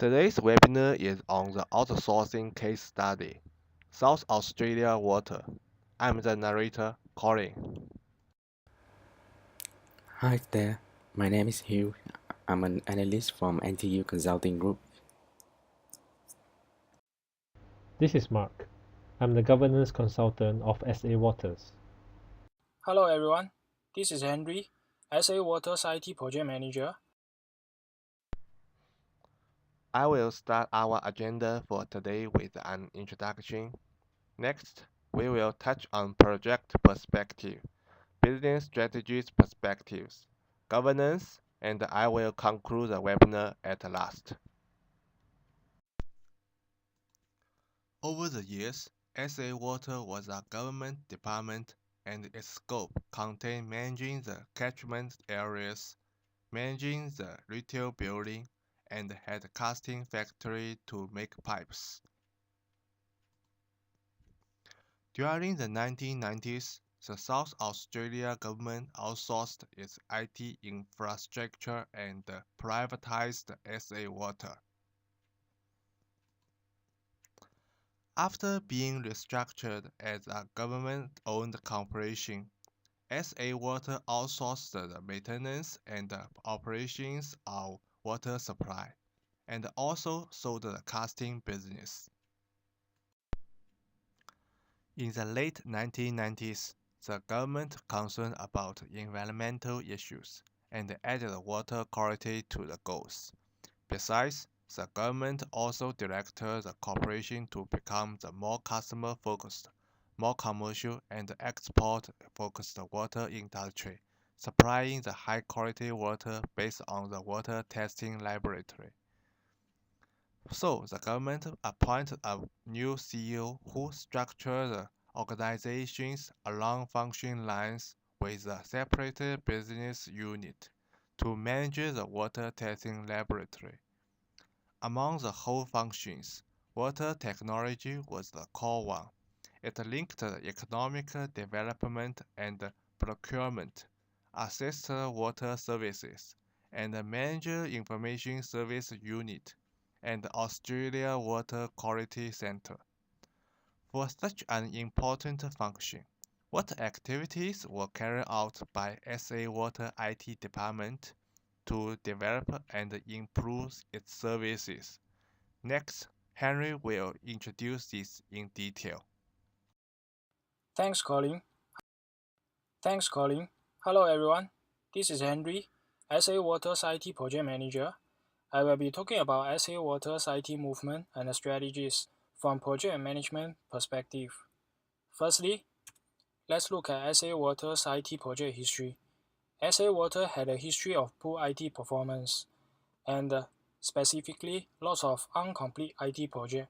Today's webinar is on the outsourcing case study, South Australia Water. I'm the narrator, Colin. Hi there, my name is Hugh. I'm an analyst from NTU Consulting Group. This is Mark. I'm the governance consultant of SA Waters. Hello everyone, this is Henry, SA Waters IT Project Manager. I will start our agenda for today with an introduction. Next, we will touch on project perspective, business strategies perspectives, governance, and I will conclude the webinar at last. Over the years, SA Water was a government department and its scope contained managing the catchment areas, managing the retail building, and had a casting factory to make pipes. During the 1990s, the South Australia government outsourced its IT infrastructure and privatized SA Water. After being restructured as a government-owned corporation, SA Water outsourced the maintenance and operations of water supply, and also sold the casting business. In the late 1990s, the government concerned about environmental issues and added water quality to the goals. Besides, the government also directed the corporation to become the more customer-focused, more commercial and export-focused water industry, supplying the high-quality water based on the water testing laboratory. So the government appointed a new CEO who structured the organizations along function lines with a separated business unit to manage the water testing laboratory. Among the whole functions, water technology was the core one. It linked the economic development and procurement, assisted water services, and managed information service unit, and Australia Water Quality Center. For such an important function, what activities were carried out by SA Water IT department to develop and improve its services? Next, Henry will introduce this in detail. Thanks Colin. Hello everyone, this is Henry, SA Waters IT Project Manager. I will be talking about SA Waters IT movement and strategies from project management perspective. Firstly, let's look at SA Waters IT project history. SA Water had a history of poor IT performance and specifically lots of incomplete IT projects.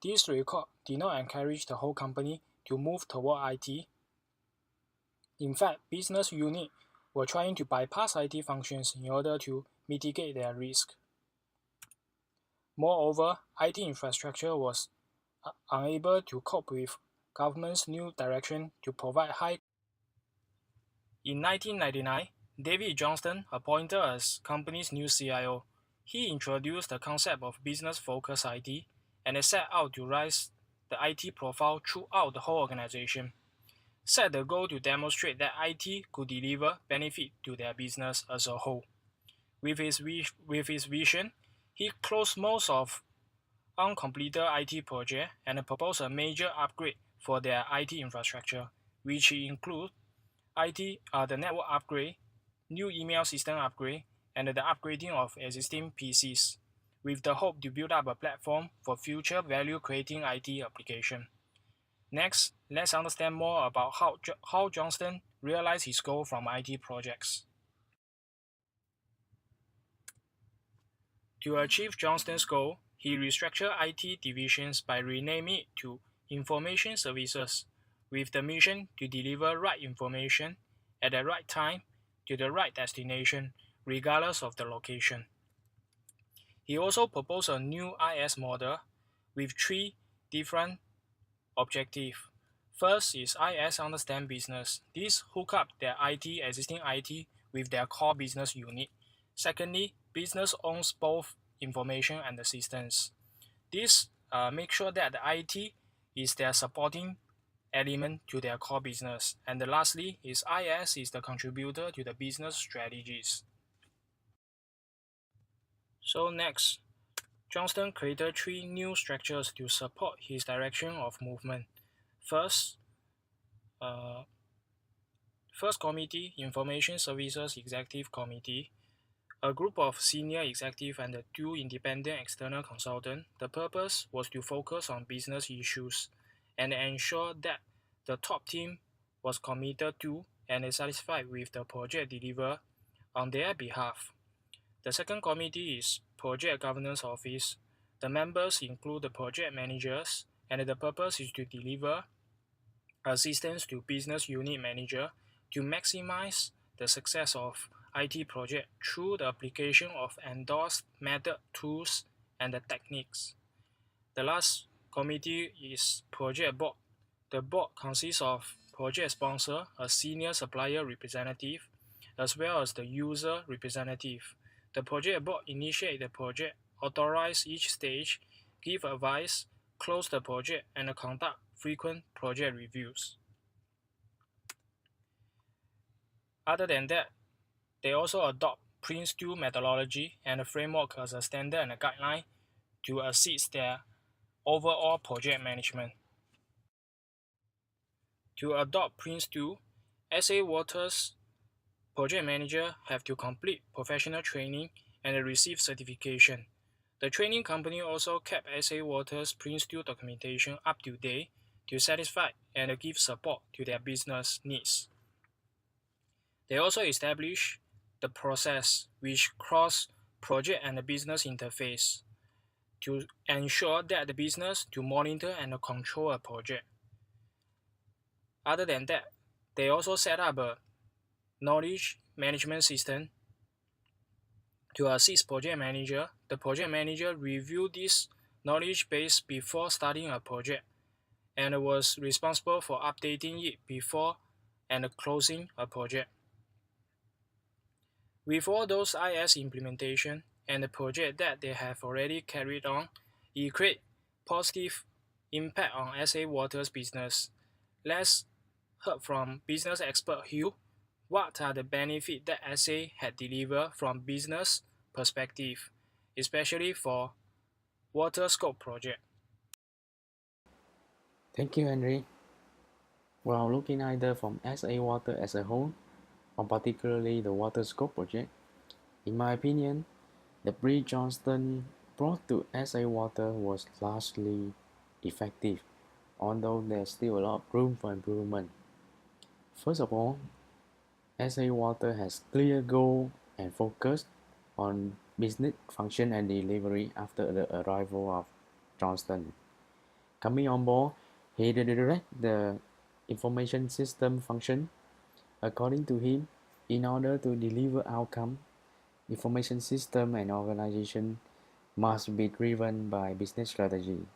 This record did not encourage the whole company to move toward IT. In fact, business units were trying to bypass IT functions in order to mitigate their risk. Moreover, IT infrastructure was unable to cope with government's new direction to provide high. In 1999, David Johnston appointed as company's new CIO. He introduced the concept of business-focused IT and set out to raise the IT profile throughout the whole organization. Set the goal to demonstrate that IT could deliver benefit to their business as a whole. With his vision, he closed most of uncompleted IT projects and proposed a major upgrade for their IT infrastructure, which include the network upgrade, new email system upgrade, and the upgrading of existing PCs, with the hope to build up a platform for future value-creating IT application. Next, let's understand more about how Johnston realized his goal from IT projects. To achieve Johnston's goal, he restructured IT divisions by renaming it to Information Services, with the mission to deliver right information at the right time to the right destination, regardless of the location. He also proposed a new IS model with three different objectives. First is IS understand business. This hook up their existing IT with their core business unit. Secondly, business owns both information and assistance. This makes sure that the IT is their supporting element to their core business. And lastly, IS is the contributor to the business strategies. So next, Johnston created 3 new structures to support his direction of movement. First committee, Information Services Executive Committee, a group of senior executives and 2 independent external consultants. The purpose was to focus on business issues and ensure that the top team was committed to and is satisfied with the project delivered on their behalf. The second committee is Project Governance Office. The members include the project managers, and the purpose is to deliver assistance to business unit manager to maximize the success of IT project through the application of endorsed method, tools, and the techniques. The last committee is Project Board. The board consists of project sponsor, a senior supplier representative, as well as the user representative. The project board initiate the project, authorize each stage, give advice, close the project, and conduct frequent project reviews. Other than that, they also adopt Prince2 methodology and a framework as a standard and a guideline to assist their overall project management. To adopt Prince2, SA Water's project manager have to complete professional training and receive certification. The training company also kept SA Water's Prince2 documentation up to date to satisfy and give support to their business needs. They also establish the process which cross project and business interface to ensure that the business to monitor and control a project. Other than that, they also set up a knowledge management system to assist project manager. The project manager review this knowledge base before starting a project and was responsible for updating it before and closing a project. With all those IS implementation and the project that they have already carried on, it create positive impact on SA Water's business. Let's hear from business expert Hugh. What are the benefits that SA had delivered from business perspective, especially for water scope project? Thank you, Henry. While looking either from SA Water as a whole, or particularly the water scope project, in my opinion, the brief Johnston brought to SA Water was largely effective, although there's still a lot of room for improvement. First of all, SA Water has clear goal and focus on business function and delivery after the arrival of Johnston. Coming on board, he redirected the information system function. According to him, in order to deliver outcome, information system and organization must be driven by business strategy.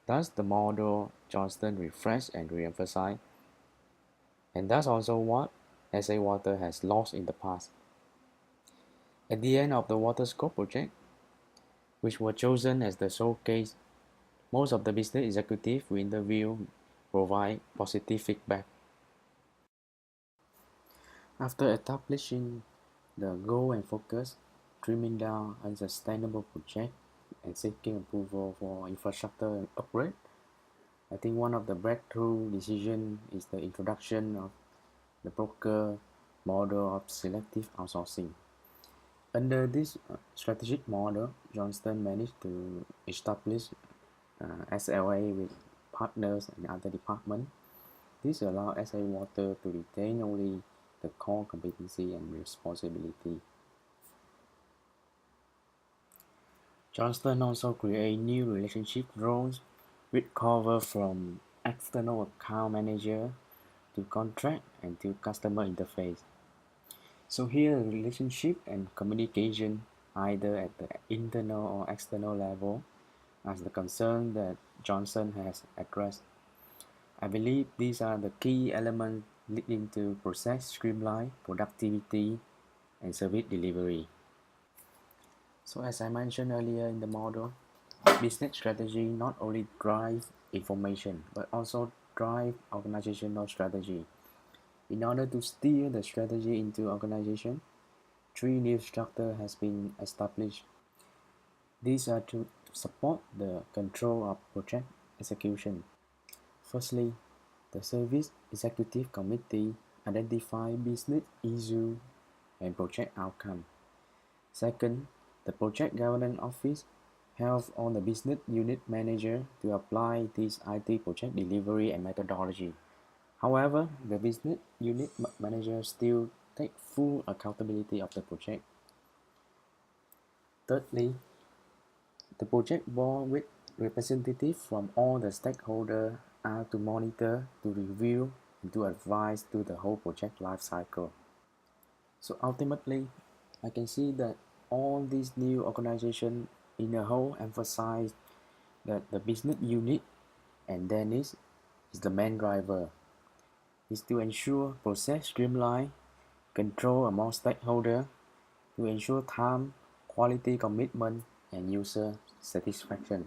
Thus, the model Johnston refreshed and re-emphasized, and that's also what SA Water has lost in the past. At the end of the water scope project, which were chosen as the showcase, most of the business executives we interviewed provide positive feedback. After establishing the goal and focus, trimming down unsustainable project and seeking approval for infrastructure upgrade, I think one of the breakthrough decisions is the introduction of the broker model of selective outsourcing. Under this strategic model, Johnston managed to establish SLA with partners and other departments. This allowed SA Water to retain only the core competency and responsibility. Johnston also created new relationship roles which cover from external account manager to contract and to customer interface. So here relationship and communication either at the internal or external level as the concern that Johnston has addressed. I believe these are the key elements leading to process streamline, productivity, and service delivery. So as I mentioned earlier in the model, business strategy not only drive information but also drive organizational strategy. In order to steer the strategy into organization, three new structures has been established. These are to support the control of project execution. Firstly, the Service Executive Committee identify business issues and project outcome. Second, the Project Governance Office helps all the business unit manager to apply this IT project delivery and methodology. However, the business unit manager still take full accountability of the project. Thirdly, the project board with representatives from all the stakeholders are to monitor, to review, and to advise to the whole project life cycle. So ultimately, I can see that all these new organizations in a whole emphasize that the business unit and Dennis is the main driver, is to ensure process streamline, control among stakeholders, to ensure time, quality commitment, and user satisfaction.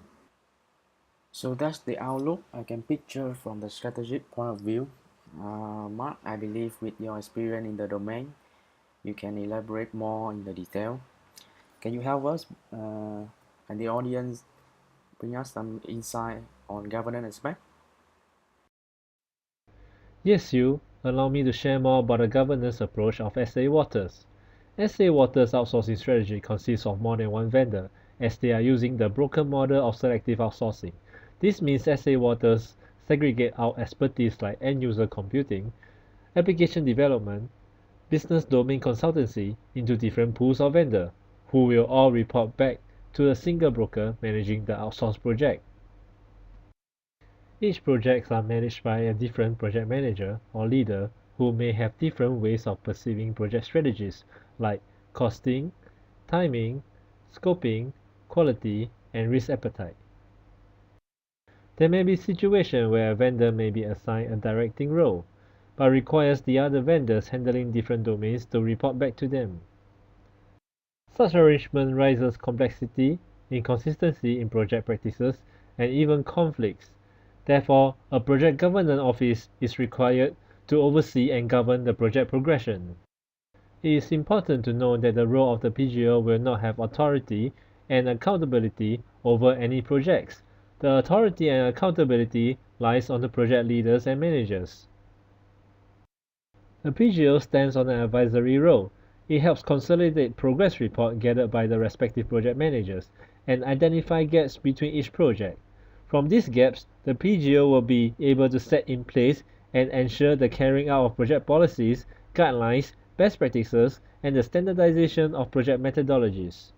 So that's the outlook I can picture from the strategic point of view. Mark, I believe with your experience in the domain, you can elaborate more in the detail. Can you help us and the audience bring us some insight on governance aspect? Yes, you. Allow me to share more about the governance approach of SA Waters. SA Waters' outsourcing strategy consists of more than one vendor, as they are using the broker model of selective outsourcing. This means SA Waters segregate out expertise like end-user computing, application development, business domain consultancy into different pools of vendor, who will all report back to a single broker managing the outsourced project. Each projects are managed by a different project manager or leader who may have different ways of perceiving project strategies like costing, timing, scoping, quality, and risk appetite. There may be situations where a vendor may be assigned a directing role, but requires the other vendors handling different domains to report back to them. Such arrangement raises complexity, inconsistency in project practices, and even conflicts. Therefore, a project governance office is required to oversee and govern the project progression. It is important to know that the role of the PGO will not have authority and accountability over any projects. The authority and accountability lies on the project leaders and managers. The PGO stands on an advisory role. It helps consolidate progress reports gathered by the respective project managers and identify gaps between each project. From these gaps, the PGO will be able to set in place and ensure the carrying out of project policies, guidelines, best practices, and the standardization of project methodologies.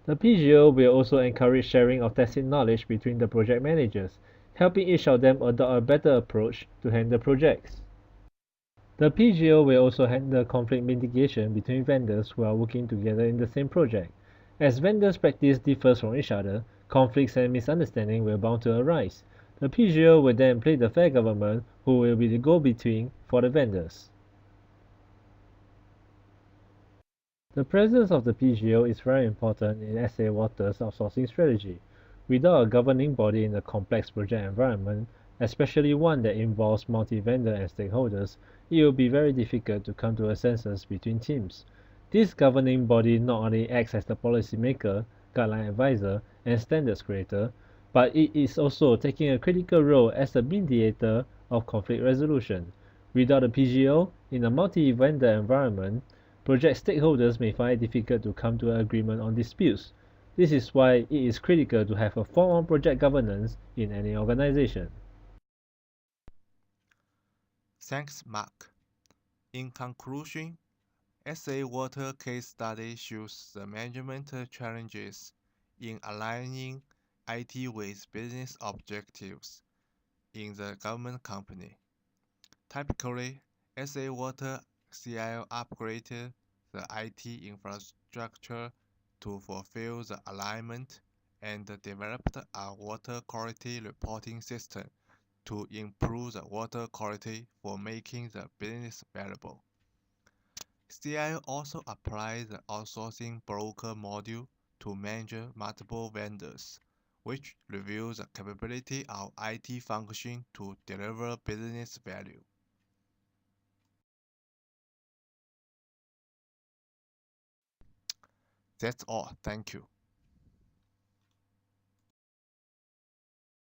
The PGO will also encourage sharing of tacit knowledge between the project managers, helping each of them adopt a better approach to handle projects. The PGO will also handle conflict mitigation between vendors who are working together in the same project. As vendors' practice differs from each other, conflicts and misunderstandings will bound to arise. The PGO will then play the fair government who will be the go-between for the vendors. The presence of the PGO is very important in SA Water's outsourcing strategy. Without a governing body in a complex project environment, especially one that involves multi-vendor and stakeholders, it will be very difficult to come to a consensus between teams. This governing body not only acts as the policymaker, guideline advisor, and standards creator, but it is also taking a critical role as a mediator of conflict resolution. Without a PGO, in a multi-vendor environment, project stakeholders may find it difficult to come to an agreement on disputes. This is why it is critical to have a form of project governance in any organization. Thanks, Mark. In conclusion, SA Water case study shows the management challenges in aligning IT with business objectives in the government company. Typically, SA Water CIO upgraded the IT infrastructure to fulfill the alignment and developed a water quality reporting system to improve the water quality for making the business valuable. CIO also applies the outsourcing broker module to manage multiple vendors, which reviews the capability of IT function to deliver business value. That's all. Thank you.